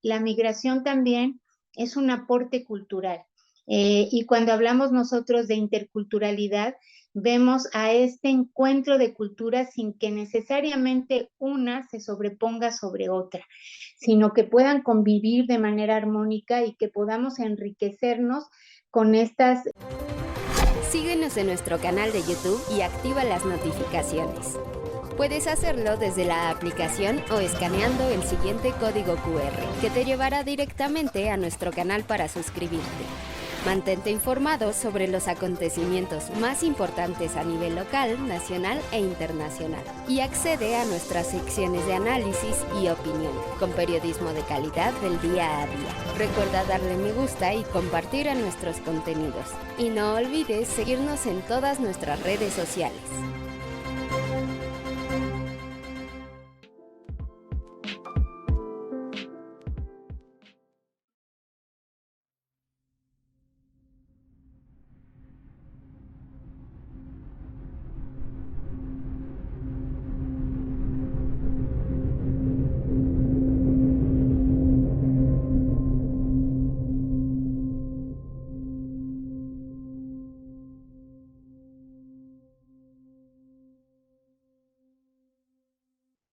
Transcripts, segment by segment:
la migración también es un aporte cultural. Y cuando hablamos nosotros de interculturalidad, vemos a este encuentro de culturas sin que necesariamente una se sobreponga sobre otra, sino que puedan convivir de manera armónica y que podamos enriquecernos con estas. Síguenos en nuestro canal de YouTube y activa las notificaciones. Puedes hacerlo desde la aplicación o escaneando el siguiente código QR, que te llevará directamente a nuestro canal para suscribirte. Mantente informado sobre los acontecimientos más importantes a nivel local, nacional e internacional. Y accede a nuestras secciones de análisis y opinión, con periodismo de calidad del día a día. Recuerda darle me gusta y compartir a nuestros contenidos. Y no olvides seguirnos en todas nuestras redes sociales.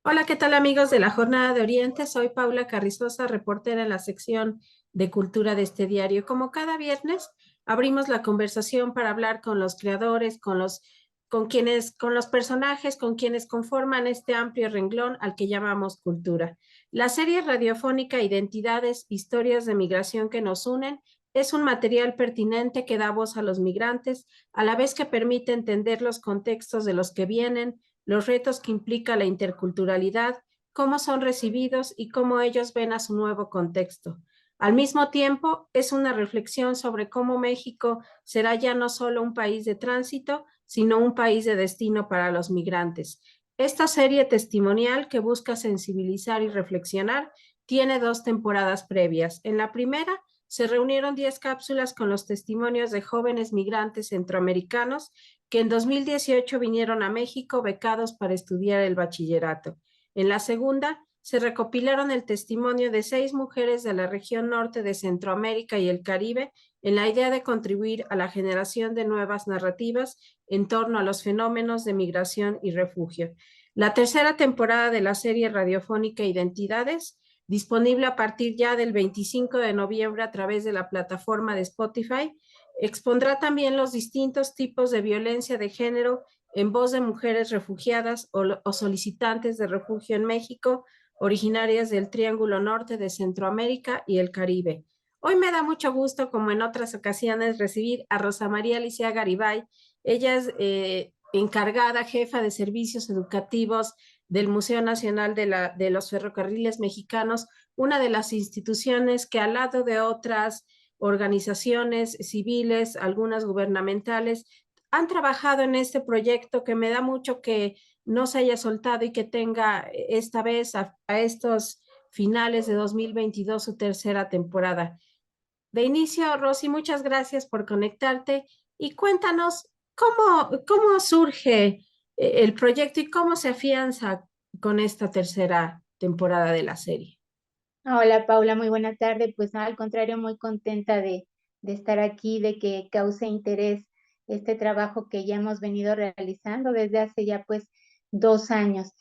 Hola, ¿qué tal amigos de la Jornada de Oriente? Soy Paula Carrizosa, reportera en la sección de Cultura de este diario. Como cada viernes, abrimos la conversación para hablar con los creadores, con los personajes, con quienes conforman este amplio renglón al que llamamos cultura. La serie radiofónica Identidades, historias de migración que nos unen, es un material pertinente que da voz a los migrantes, a la vez que permite entender los contextos de los que vienen, los retos que implica la interculturalidad, cómo son recibidos y cómo ellos ven a su nuevo contexto. Al mismo tiempo, es una reflexión sobre cómo México será ya no solo un país de tránsito, sino un país de destino para los migrantes. Esta serie testimonial, que busca sensibilizar y reflexionar, tiene 2 temporadas previas. En la primera, se reunieron 10 cápsulas con los testimonios de jóvenes migrantes centroamericanos que en 2018 vinieron a México becados para estudiar el bachillerato. En la segunda, se recopilaron el testimonio de 6 mujeres de la región norte de Centroamérica y el Caribe en la idea de contribuir a la generación de nuevas narrativas en torno a los fenómenos de migración y refugio. La tercera temporada de la serie radiofónica Identidades, disponible a partir ya del 25 de noviembre a través de la plataforma de Spotify, expondrá también los distintos tipos de violencia de género en voz de mujeres refugiadas o solicitantes de refugio en México, originarias del Triángulo Norte de Centroamérica y el Caribe. Hoy me da mucho gusto, como en otras ocasiones, recibir a Rosa María Alicia Garibay. Ella es encargada, jefa de servicios educativos del Museo Nacional de los Ferrocarriles Mexicanos, una de las instituciones que al lado de otras organizaciones civiles, algunas gubernamentales, han trabajado en este proyecto que me da mucho que no se haya soltado y que tenga esta vez a estos finales de 2022 su tercera temporada. De inicio, Rosy, muchas gracias por conectarte y cuéntanos cómo surge el proyecto y cómo se afianza con esta tercera temporada de la serie. Hola Paula, muy buena tarde. Pues no, al contrario, muy contenta de estar aquí, de que cause interés este trabajo que ya hemos venido realizando desde hace ya pues 2 años.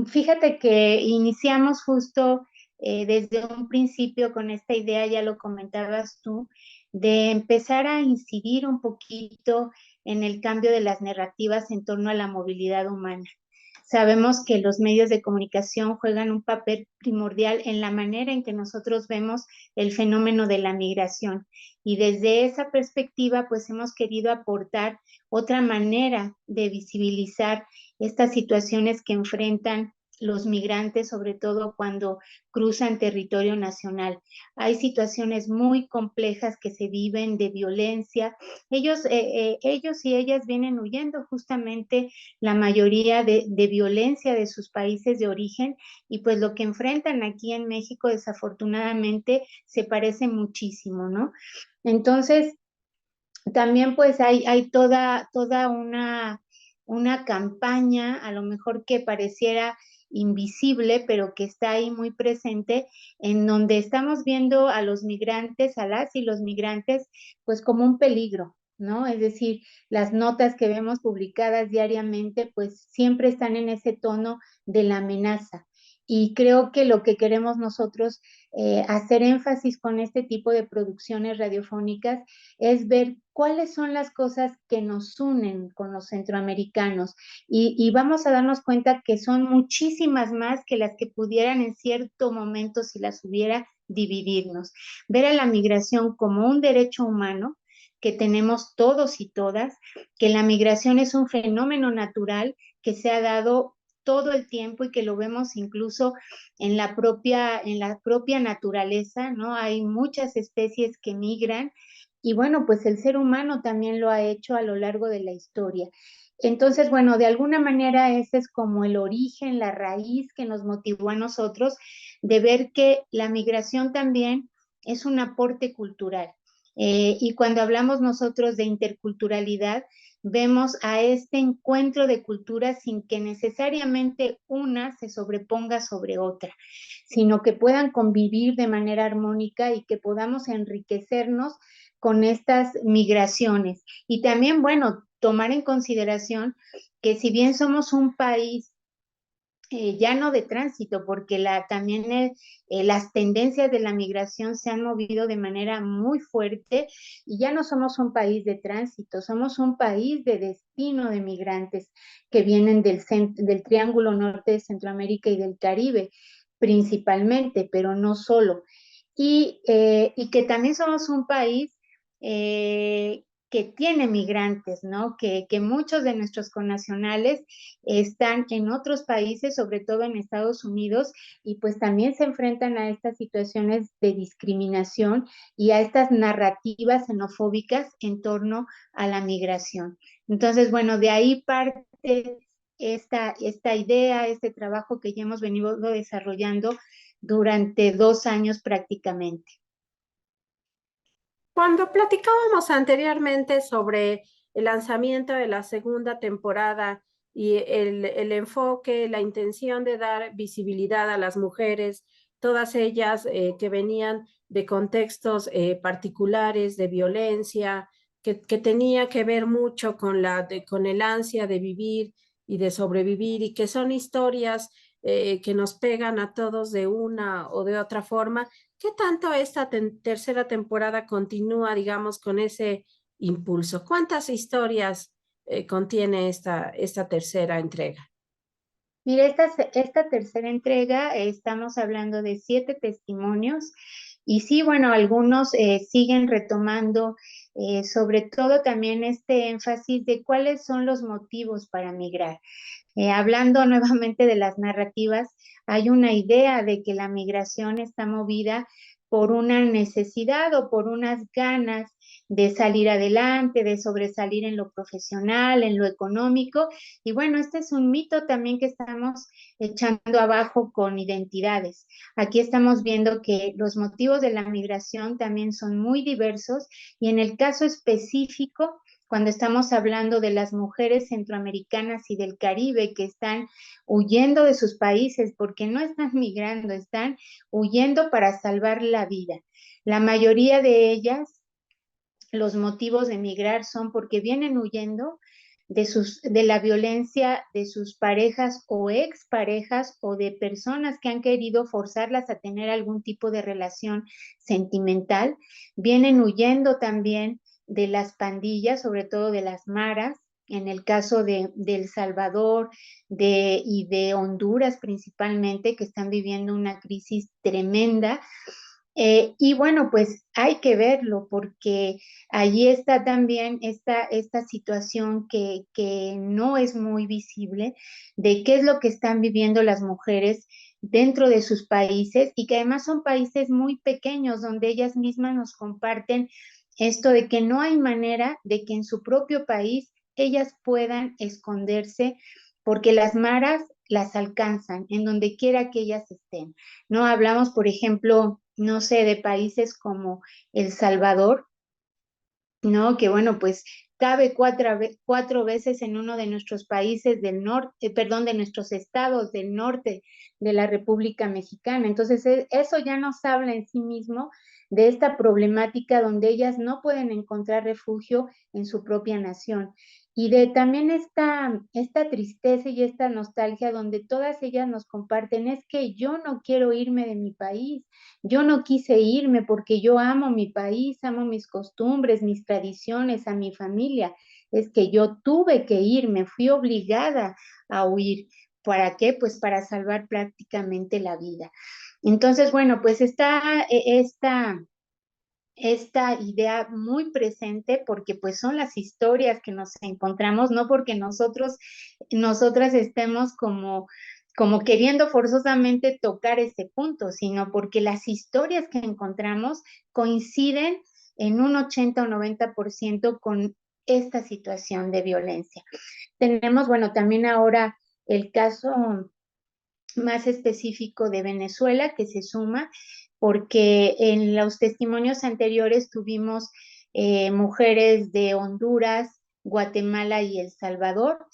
Fíjate que iniciamos justo desde un principio con esta idea, ya lo comentabas tú, de empezar a incidir un poquito en el cambio de las narrativas en torno a la movilidad humana. Sabemos que los medios de comunicación juegan un papel primordial en la manera en que nosotros vemos el fenómeno de la migración. Y desde esa perspectiva, pues hemos querido aportar otra manera de visibilizar estas situaciones que enfrentan los migrantes, sobre todo cuando cruzan territorio nacional. Hay situaciones muy complejas que se viven de violencia. Ellos y ellas vienen huyendo justamente la mayoría de violencia de sus países de origen y pues lo que enfrentan aquí en México desafortunadamente se parece muchísimo, ¿no? Entonces, también pues hay toda una campaña, a lo mejor que pareciera invisible, pero que está ahí muy presente, en donde estamos viendo a los migrantes, a las y los migrantes, pues como un peligro, ¿no? Es decir, las notas que vemos publicadas diariamente, pues siempre están en ese tono de la amenaza. Y creo que lo que queremos nosotros hacer énfasis con este tipo de producciones radiofónicas es ver cuáles son las cosas que nos unen con los centroamericanos y vamos a darnos cuenta que son muchísimas más que las que pudieran en cierto momento, si las hubiera, dividirnos. Ver a la migración como un derecho humano que tenemos todos y todas, que la migración es un fenómeno natural que se ha dado todo el tiempo y que lo vemos incluso en la propia naturaleza, ¿no? Hay muchas especies que migran y bueno, pues el ser humano también lo ha hecho a lo largo de la historia. Entonces, bueno, de alguna manera ese es como el origen, la raíz que nos motivó a nosotros de ver que la migración también es un aporte cultural. Y cuando hablamos nosotros de interculturalidad, vemos a este encuentro de culturas sin que necesariamente una se sobreponga sobre otra, sino que puedan convivir de manera armónica y que podamos enriquecernos con estas migraciones. Y también, bueno, tomar en consideración que si bien somos un país ya no de tránsito, porque también las tendencias de la migración se han movido de manera muy fuerte y ya no somos un país de tránsito, somos un país de destino de migrantes que vienen del Triángulo Norte de Centroamérica y del Caribe, principalmente, pero no solo. Y que también somos un país que tiene migrantes, ¿no? Que muchos de nuestros connacionales están en otros países, sobre todo en Estados Unidos, y pues también se enfrentan a estas situaciones de discriminación y a estas narrativas xenofóbicas en torno a la migración. Entonces, bueno, de ahí parte esta idea, este trabajo que ya hemos venido desarrollando durante 2 años prácticamente. Cuando platicábamos anteriormente sobre el lanzamiento de la segunda temporada y el enfoque, la intención de dar visibilidad a las mujeres, todas ellas que venían de contextos particulares de violencia, que tenía que ver mucho con el ansia de vivir y de sobrevivir y que son historias que nos pegan a todos de una o de otra forma. ¿Qué tanto esta tercera temporada continúa, digamos, con ese impulso? ¿Cuántas historias contiene esta tercera entrega? Mira, esta tercera entrega, estamos hablando de 7 testimonios y sí, bueno, algunos siguen retomando sobre todo también este énfasis de cuáles son los motivos para migrar. Hablando nuevamente de las narrativas, hay una idea de que la migración está movida por una necesidad o por unas ganas de salir adelante, de sobresalir en lo profesional, en lo económico. Y bueno, este es un mito también que estamos echando abajo con identidades. Aquí estamos viendo que los motivos de la migración también son muy diversos y en el caso específico, cuando estamos hablando de las mujeres centroamericanas y del Caribe que están huyendo de sus países porque no están migrando, están huyendo para salvar la vida. La mayoría de ellas, los motivos de migrar son porque vienen huyendo de la violencia de sus parejas o exparejas o de personas que han querido forzarlas a tener algún tipo de relación sentimental. Vienen huyendo también de las pandillas, sobre todo de las maras, en el caso de El Salvador y de Honduras principalmente, que están viviendo una crisis tremenda. Y bueno, pues hay que verlo porque allí está también esta situación que no es muy visible de qué es lo que están viviendo las mujeres dentro de sus países y que además son países muy pequeños donde ellas mismas nos comparten esto de que no hay manera de que en su propio país ellas puedan esconderse porque las maras las alcanzan en donde quiera que ellas estén. No hablamos, por ejemplo, no sé, de países como El Salvador, ¿no? Que bueno, pues cabe cuatro veces en uno de nuestros países del norte, perdón, de nuestros estados del norte de la República Mexicana. Entonces, eso ya nos habla en sí mismo de esta problemática donde ellas no pueden encontrar refugio en su propia nación. Y de también esta tristeza y esta nostalgia donde todas ellas nos comparten, es que yo no quiero irme de mi país, yo no quise irme porque yo amo mi país, amo mis costumbres, mis tradiciones, a mi familia, es que yo tuve que irme, fui obligada a huir. ¿Para qué? Pues para salvar prácticamente la vida. Entonces, bueno, pues está esta idea muy presente porque pues son las historias que nos encontramos, no porque nosotras estemos como queriendo forzosamente tocar ese punto, sino porque las historias que encontramos coinciden en un 80 o 90% con esta situación de violencia. Tenemos, bueno, también ahora el caso más específico de Venezuela que se suma, porque en los testimonios anteriores tuvimos mujeres de Honduras, Guatemala y El Salvador.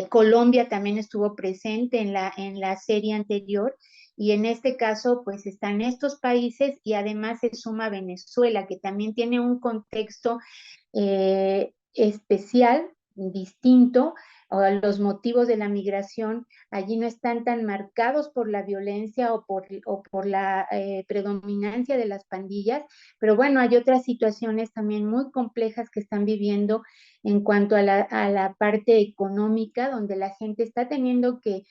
Colombia también estuvo presente en la serie anterior y en este caso pues están estos países y además se suma Venezuela, que también tiene un contexto especial, distinto. Los motivos de la migración allí no están tan marcados por la violencia o por la predominancia de las pandillas, pero bueno, hay otras situaciones también muy complejas que están viviendo en cuanto a la parte económica, donde la gente está teniendo que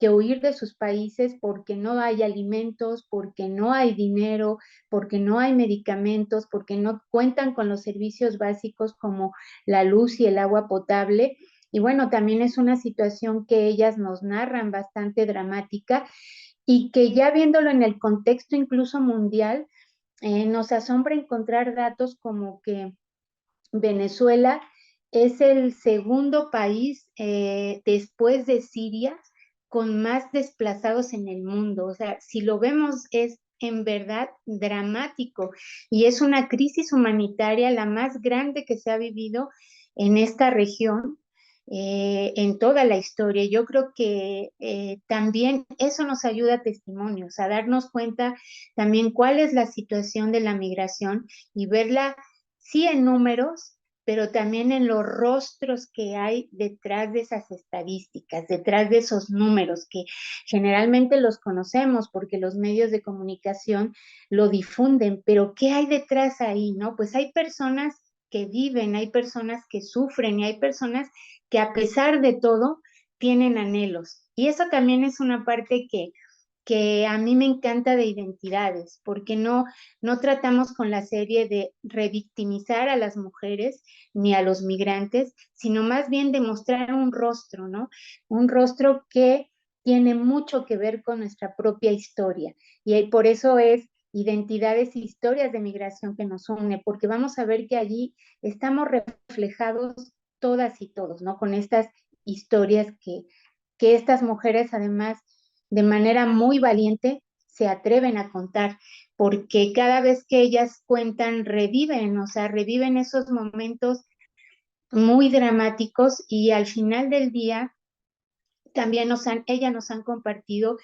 huir de sus países porque no hay alimentos, porque no hay dinero, porque no hay medicamentos, porque no cuentan con los servicios básicos como la luz y el agua potable. Y bueno, también es una situación que ellas nos narran bastante dramática y que ya viéndolo en el contexto incluso mundial, nos asombra encontrar datos como que Venezuela es el segundo país después de Siria con más desplazados en el mundo. O sea, si lo vemos es en verdad dramático y es una crisis humanitaria la más grande que se ha vivido en esta región. En toda la historia. Yo creo que también eso nos ayuda a testimonios, a darnos cuenta también cuál es la situación de la migración y verla sí en números, pero también en los rostros que hay detrás de esas estadísticas, detrás de esos números que generalmente los conocemos porque los medios de comunicación lo difunden, pero ¿qué hay detrás ahí, no? Pues hay personas que viven, hay personas que sufren y hay personas que a pesar de todo tienen anhelos. Y eso también es una parte que a mí me encanta de Identidades, porque no tratamos con la serie de revictimizar a las mujeres ni a los migrantes, sino más bien de mostrar un rostro, ¿no? Un rostro que tiene mucho que ver con nuestra propia historia. Y por eso es Identidades e Historias de Migración que nos une, porque vamos a ver que allí estamos reflejados todas y todos, ¿no? Con estas historias que estas mujeres además de manera muy valiente se atreven a contar, porque cada vez que ellas cuentan reviven, o sea, reviven esos momentos muy dramáticos y al final del día también ellas nos han compartido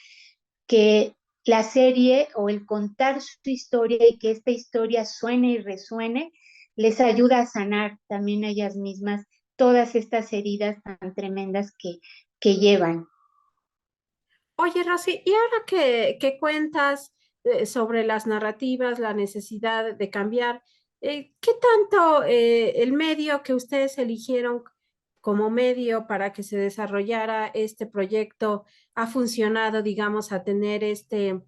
que la serie o el contar su historia y que esta historia suene y resuene les ayuda a sanar también a ellas mismas todas estas heridas tan tremendas que llevan. Oye, Rosy, y ahora que cuentas sobre las narrativas, la necesidad de cambiar, ¿qué tanto el medio que ustedes eligieron como medio para que se desarrollara este proyecto ha funcionado, digamos, a tener este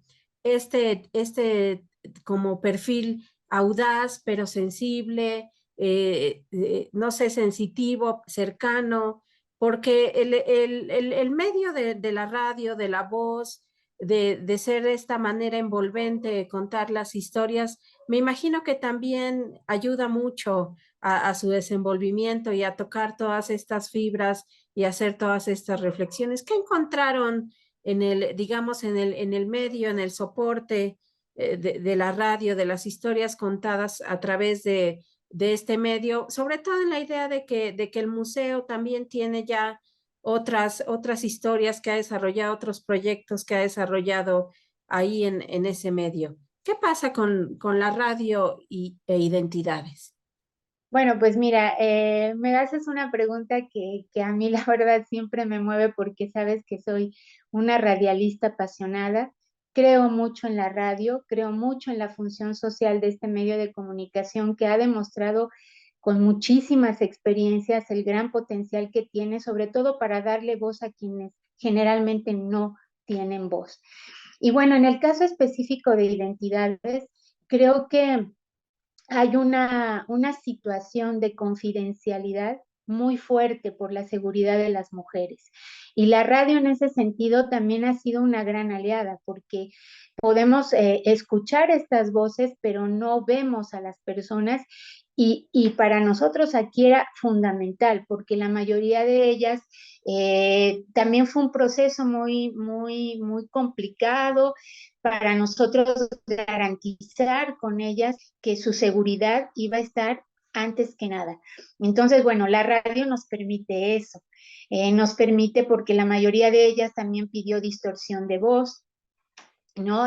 como perfil audaz, pero sensible, no sé, sensitivo, cercano? Porque el medio de la radio, de la voz, de ser de esta manera envolvente, de contar las historias, me imagino que también ayuda mucho a su desenvolvimiento y a tocar todas estas fibras y hacer todas estas reflexiones. ¿Qué encontraron en digamos, en el medio, en el soporte de la radio, de las historias contadas a través de este medio, sobre todo en la idea de que el museo también tiene ya otras historias que ha desarrollado, otros proyectos que ha desarrollado ahí en ese medio. ¿Qué pasa con la radio e identidades? Bueno, pues mira, me haces una pregunta que a mí la verdad siempre me mueve porque sabes que soy una radialista apasionada. Creo mucho en la radio, creo mucho en la función social de este medio de comunicación que ha demostrado con muchísimas experiencias el gran potencial que tiene, sobre todo para darle voz a quienes generalmente no tienen voz. Y bueno, en el caso específico de identidades, creo que hay una situación de confidencialidad muy fuerte por la seguridad de las mujeres. Y la radio en ese sentido también ha sido una gran aliada porque podemos escuchar estas voces, pero no vemos a las personas y para nosotros aquí era fundamental porque la mayoría de ellas también fue un proceso muy complicado para nosotros garantizar con ellas que su seguridad iba a estar antes que nada. Entonces, bueno, la radio nos permite eso, nos permite porque la mayoría de ellas también pidió distorsión de voz, ¿no?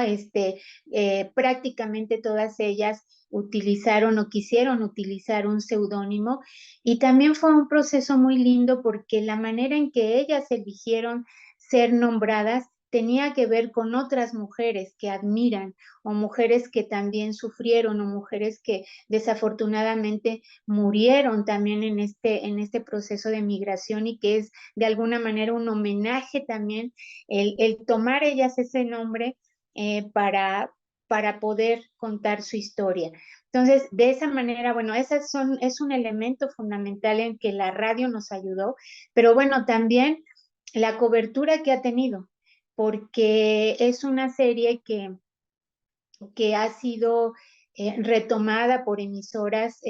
Prácticamente todas ellas utilizaron o quisieron utilizar un seudónimo y también fue un proceso muy lindo porque la manera en que ellas eligieron ser nombradas tenía que ver con otras mujeres que admiran o mujeres que también sufrieron o mujeres que desafortunadamente murieron también en este proceso de migración y que es de alguna manera un homenaje también el tomar ellas ese nombre para poder contar su historia. Entonces, de esa manera, bueno, es un elemento fundamental en que la radio nos ayudó, pero bueno, también la cobertura que ha tenido, porque es una serie que ha sido retomada por emisoras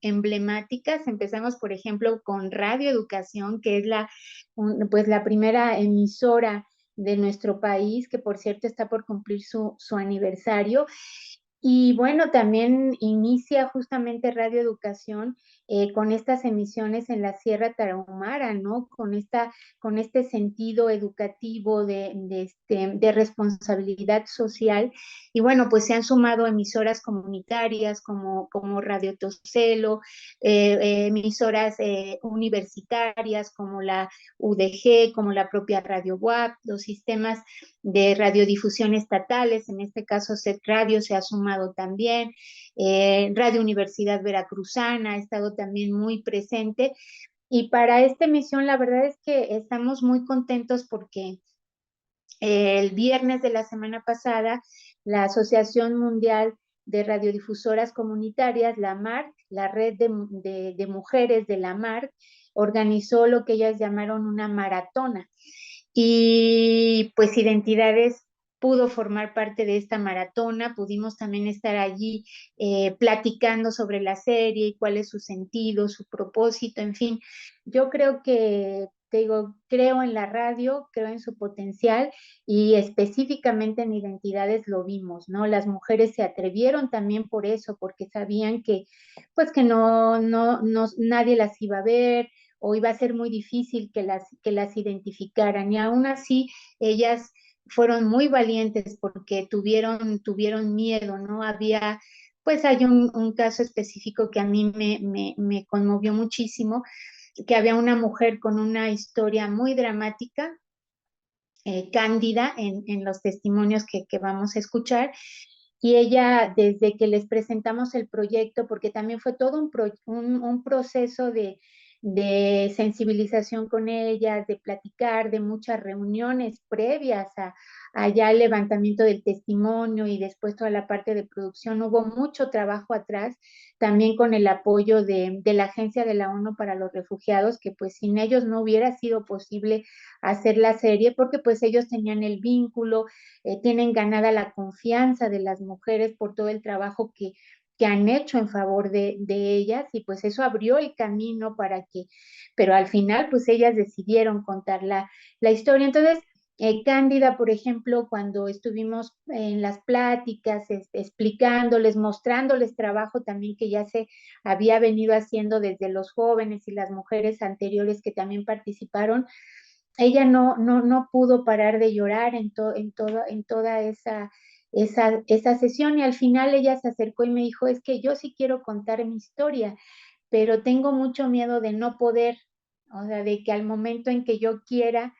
emblemáticas. Empezamos, por ejemplo, con Radio Educación, que es pues la primera emisora de nuestro país, que por cierto está por cumplir su aniversario. Y bueno, también inicia justamente Radio Educación con estas emisiones en la Sierra Tarahumara, ¿no? Con este sentido educativo de responsabilidad social. Y bueno, pues se han sumado emisoras comunitarias como Radio Tocelo, emisoras universitarias como la UDG, como la propia Radio WAP, los sistemas de radiodifusión estatales, en este caso SET Radio se ha sumado también, Radio Universidad Veracruzana ha estado también muy presente y para esta emisión la verdad es que estamos muy contentos porque el viernes de la semana pasada la Asociación Mundial de Radiodifusoras Comunitarias, la MARC, la red de mujeres de la MARC, organizó lo que ellas llamaron una maratona y pues Identidades pudo formar parte de esta maratona, pudimos también estar allí platicando sobre la serie y cuál es su sentido, su propósito, en fin, yo creo que, te digo, creo en la radio, creo en su potencial y específicamente en Identidades lo vimos, ¿no? Las mujeres se atrevieron también por eso, porque sabían que, pues que no nadie las iba a ver, o iba a ser muy difícil que las identificaran. Y aún así, ellas fueron muy valientes porque tuvieron miedo, ¿no? Pues hay un caso específico que a mí me conmovió muchísimo, que había una mujer con una historia muy dramática, cándida en los testimonios que vamos a escuchar, y ella, desde que les presentamos el proyecto, porque también fue todo un proceso de sensibilización con ellas, de platicar, de muchas reuniones previas a ya el levantamiento del testimonio y después toda la parte de producción, hubo mucho trabajo atrás, también con el apoyo de la Agencia de la ONU para los Refugiados, que pues sin ellos no hubiera sido posible hacer la serie, porque pues ellos tenían el vínculo, tienen ganada la confianza de las mujeres por todo el trabajo que han hecho en favor de ellas y pues eso abrió el camino para que, pero al final pues ellas decidieron contar la historia. Entonces, Cándida, por ejemplo, cuando estuvimos en las pláticas, explicándoles, mostrándoles trabajo también que ya se había venido haciendo desde los jóvenes y las mujeres anteriores que también participaron, ella no pudo parar de llorar en toda esa sesión, y al final ella se acercó y me dijo, es que yo sí quiero contar mi historia, pero tengo mucho miedo de no poder, o sea, de que al momento en que yo quiera,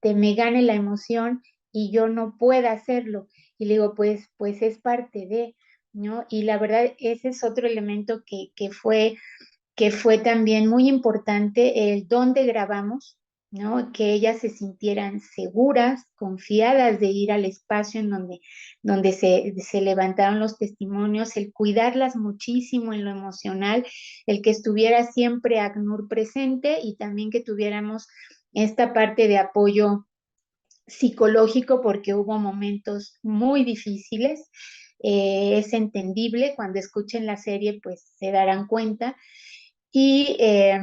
me gane la emoción y yo no pueda hacerlo. Y le digo, pues es parte de, ¿no? Y la verdad, ese es otro elemento que fue también muy importante, el dónde grabamos, ¿no? Que ellas se sintieran seguras, confiadas de ir al espacio en donde se levantaron los testimonios, el cuidarlas muchísimo en lo emocional, el que estuviera siempre ACNUR presente y también que tuviéramos esta parte de apoyo psicológico porque hubo momentos muy difíciles. Es entendible, cuando escuchen la serie pues se darán cuenta, y, eh,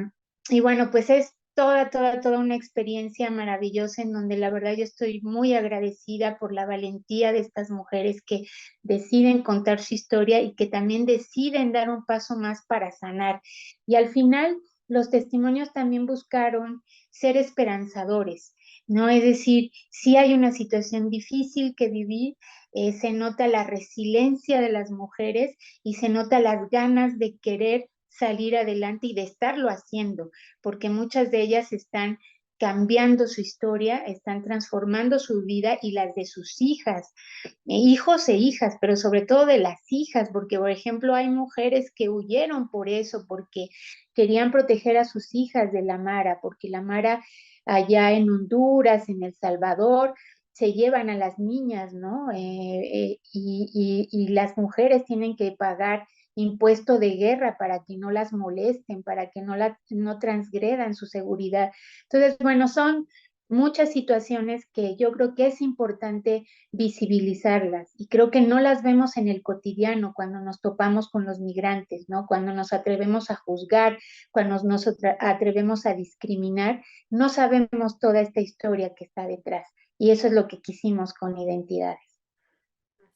y bueno, pues es toda una experiencia maravillosa en donde la verdad yo estoy muy agradecida por la valentía de estas mujeres que deciden contar su historia y que también deciden dar un paso más para sanar. Y al final los testimonios también buscaron ser esperanzadores, ¿no? Es decir, si hay una situación difícil que vivir, se nota la resiliencia de las mujeres y se nota las ganas de querer salir adelante y de estarlo haciendo, porque muchas de ellas están cambiando su historia, están transformando su vida y las de sus hijas, hijos e hijas, pero sobre todo de las hijas, porque por ejemplo hay mujeres que huyeron por eso, porque querían proteger a sus hijas de la Mara, porque la Mara allá en Honduras, en El Salvador, se llevan a las niñas, ¿no? Y las mujeres tienen que pagar impuesto de guerra para que no las molesten, para que no transgredan su seguridad. Entonces, bueno, son muchas situaciones que yo creo que es importante visibilizarlas y creo que no las vemos en el cotidiano cuando nos topamos con los migrantes, ¿no? Cuando nos atrevemos a juzgar, cuando nos atrevemos a discriminar, no sabemos toda esta historia que está detrás y eso es lo que quisimos con Identidades.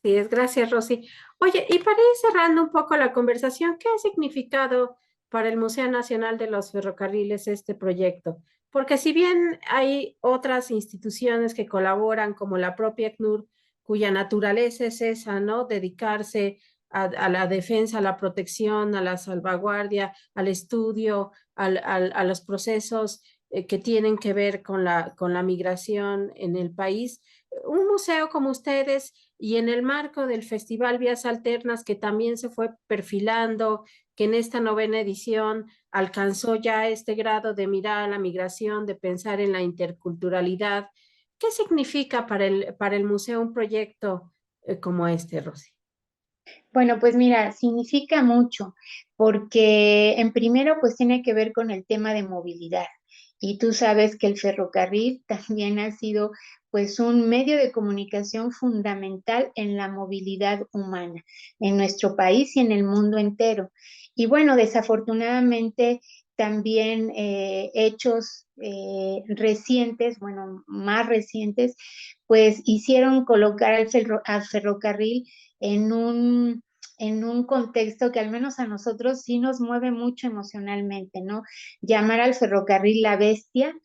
Sí, es, gracias, Rosy. Oye, y para ir cerrando un poco la conversación, ¿qué ha significado para el Museo Nacional de los Ferrocarriles este proyecto? Porque si bien hay otras instituciones que colaboran, como la propia ACNUR, cuya naturaleza es esa, ¿no? Dedicarse a la defensa, a la protección, a la salvaguardia, al estudio, a los procesos que tienen que ver con la migración en el país. Un museo como ustedes y en el marco del Festival Vías Alternas, que también se fue perfilando, que en esta novena edición alcanzó ya este grado de mirar a la migración, de pensar en la interculturalidad. ¿Qué significa para el museo un proyecto como este, Rosy? Bueno, pues mira, significa mucho, porque en primero pues tiene que ver con el tema de movilidad. Y tú sabes que el ferrocarril también ha sido pues un medio de comunicación fundamental en la movilidad humana, en nuestro país y en el mundo entero. Y bueno, desafortunadamente también hechos recientes, bueno, más recientes, pues hicieron colocar al ferrocarril en un contexto que al menos a nosotros sí nos mueve mucho emocionalmente, ¿no? Llamar al ferrocarril la bestia,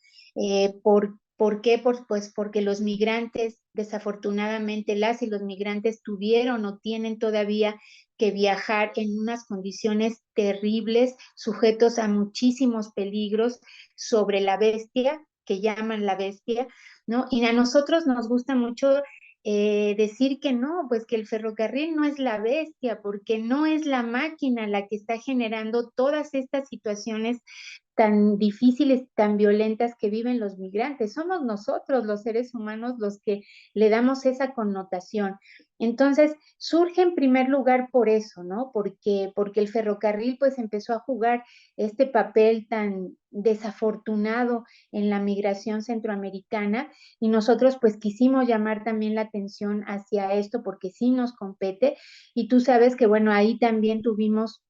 ¿por qué? Pues porque los migrantes, desafortunadamente, las y los migrantes tuvieron o tienen todavía que viajar en unas condiciones terribles, sujetos a muchísimos peligros sobre la bestia, que llaman la bestia, ¿no? Y a nosotros nos gusta mucho decir que no, pues que el ferrocarril no es la bestia, porque no es la máquina la que está generando todas estas situaciones tan difíciles, tan violentas que viven los migrantes. Somos nosotros, los seres humanos, los que le damos esa connotación. Entonces, surge en primer lugar por eso, ¿no? Porque el ferrocarril pues empezó a jugar este papel tan desafortunado en la migración centroamericana y nosotros pues quisimos llamar también la atención hacia esto porque sí nos compete y tú sabes que bueno, ahí también tuvimos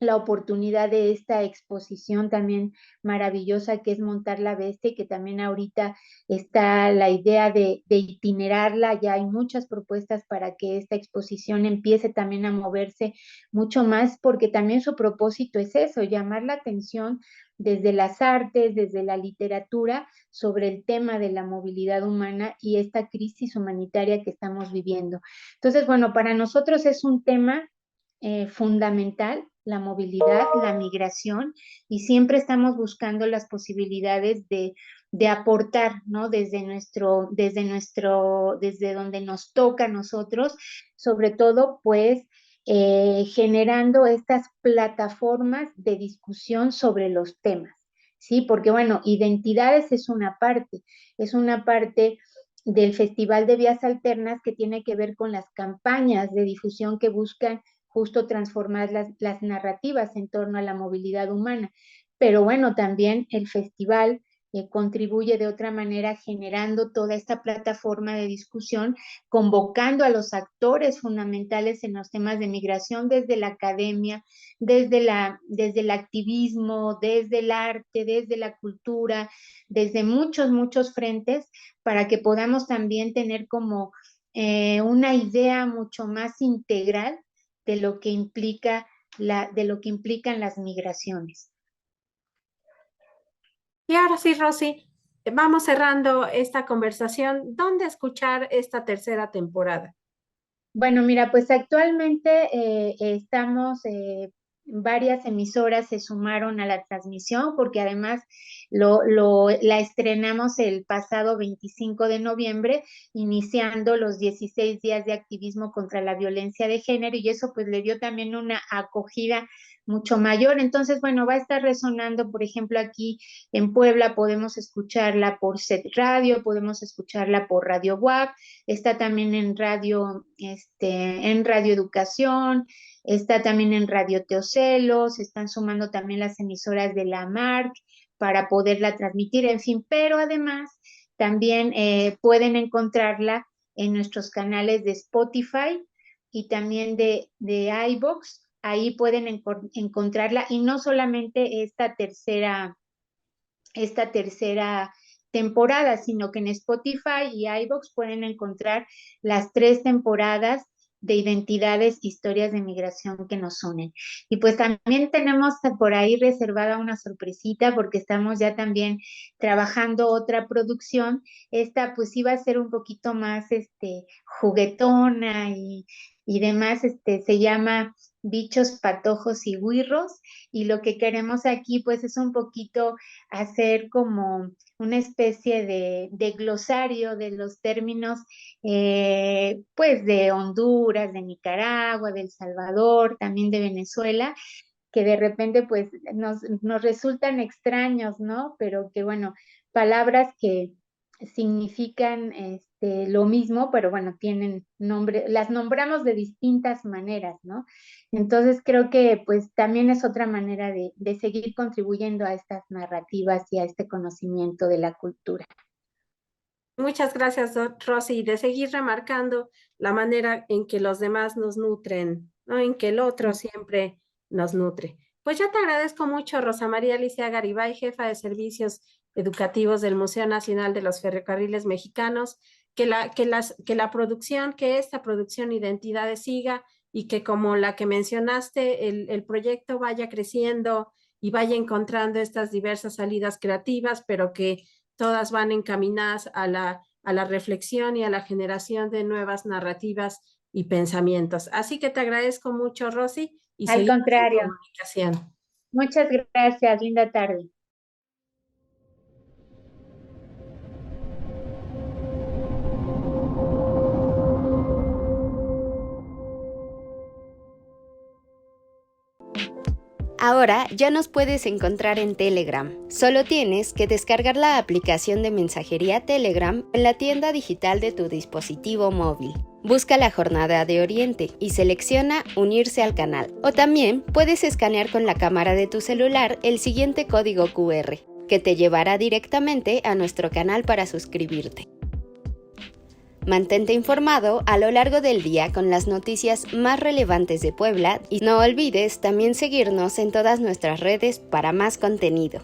la oportunidad de esta exposición también maravillosa que es Montar la Bestia, y que también ahorita está la idea de itinerarla. Ya hay muchas propuestas para que esta exposición empiece también a moverse mucho más, porque también su propósito es eso, llamar la atención desde las artes, desde la literatura, sobre el tema de la movilidad humana y esta crisis humanitaria que estamos viviendo. Entonces, bueno, para nosotros es un tema fundamental, la movilidad, la migración, y siempre estamos buscando las posibilidades de aportar, ¿no? Desde donde nos toca a nosotros, sobre todo, pues, generando estas plataformas de discusión sobre los temas, ¿sí? Porque, bueno, identidades es una parte del Festival de Vías Alternas que tiene que ver con las campañas de difusión que buscan justo transformar las narrativas en torno a la movilidad humana. Pero bueno, también el festival contribuye de otra manera generando toda esta plataforma de discusión, convocando a los actores fundamentales en los temas de migración desde la academia, desde el activismo, desde el arte, desde la cultura, desde muchos, muchos frentes, para que podamos también tener como una idea mucho más integral de lo que de lo que implican las migraciones. Y ahora sí, Rosy, vamos cerrando esta conversación. ¿Dónde escuchar esta tercera temporada? Bueno, mira, pues actualmente varias emisoras se sumaron a la transmisión, porque además la estrenamos el pasado 25 de noviembre, iniciando los 16 días de activismo contra la violencia de género, y eso pues le dio también una acogida mucho mayor. Entonces, bueno, va a estar resonando, por ejemplo, aquí en Puebla podemos escucharla por Set Radio, podemos escucharla por Radio WAP, está también en Radio Educación, está también en Radio Teocelos, se están sumando también las emisoras de la MARC para poderla transmitir, en fin, pero además también pueden encontrarla en nuestros canales de Spotify y también de iVoox. Ahí pueden encontrarla, y no solamente esta tercera temporada, sino que en Spotify y iVoox pueden encontrar las 3 temporadas de Identidades, Historias de Migración que nos unen. Y pues también tenemos por ahí reservada una sorpresita, porque estamos ya también trabajando otra producción. Esta pues iba a ser un poquito más juguetona y demás, se llama Bichos, Patojos y Güirros, y lo que queremos aquí pues es un poquito hacer como una especie de glosario de los términos pues de Honduras, de Nicaragua, de El Salvador, también de Venezuela, que de repente pues nos resultan extraños, ¿no? Pero que bueno, palabras que significan lo mismo, pero bueno, tienen nombre, las nombramos de distintas maneras, ¿no? Entonces creo que pues también es otra manera de seguir contribuyendo a estas narrativas y a este conocimiento de la cultura. Muchas gracias, Rosy, de seguir remarcando la manera en que los demás nos nutren, ¿no? En que el otro siempre nos nutre. Pues yo te agradezco mucho, Rosa María Alicia Garibay, jefa de servicios educativos del Museo Nacional de los Ferrocarriles Mexicanos, que esta producción Identidades siga, y que, como la que mencionaste, el proyecto vaya creciendo y vaya encontrando estas diversas salidas creativas, pero que todas van encaminadas a la reflexión y a la generación de nuevas narrativas y pensamientos. Así que te agradezco mucho, Rosy, y Al seguimos en contrario, comunicación. muchas gracias, linda tarde. Ahora ya nos puedes encontrar en Telegram. Solo tienes que descargar la aplicación de mensajería Telegram en la tienda digital de tu dispositivo móvil. Busca la Jornada de Oriente y selecciona Unirse al canal. O también puedes escanear con la cámara de tu celular el siguiente código QR, que te llevará directamente a nuestro canal para suscribirte. Mantente informado a lo largo del día con las noticias más relevantes de Puebla y no olvides también seguirnos en todas nuestras redes para más contenido.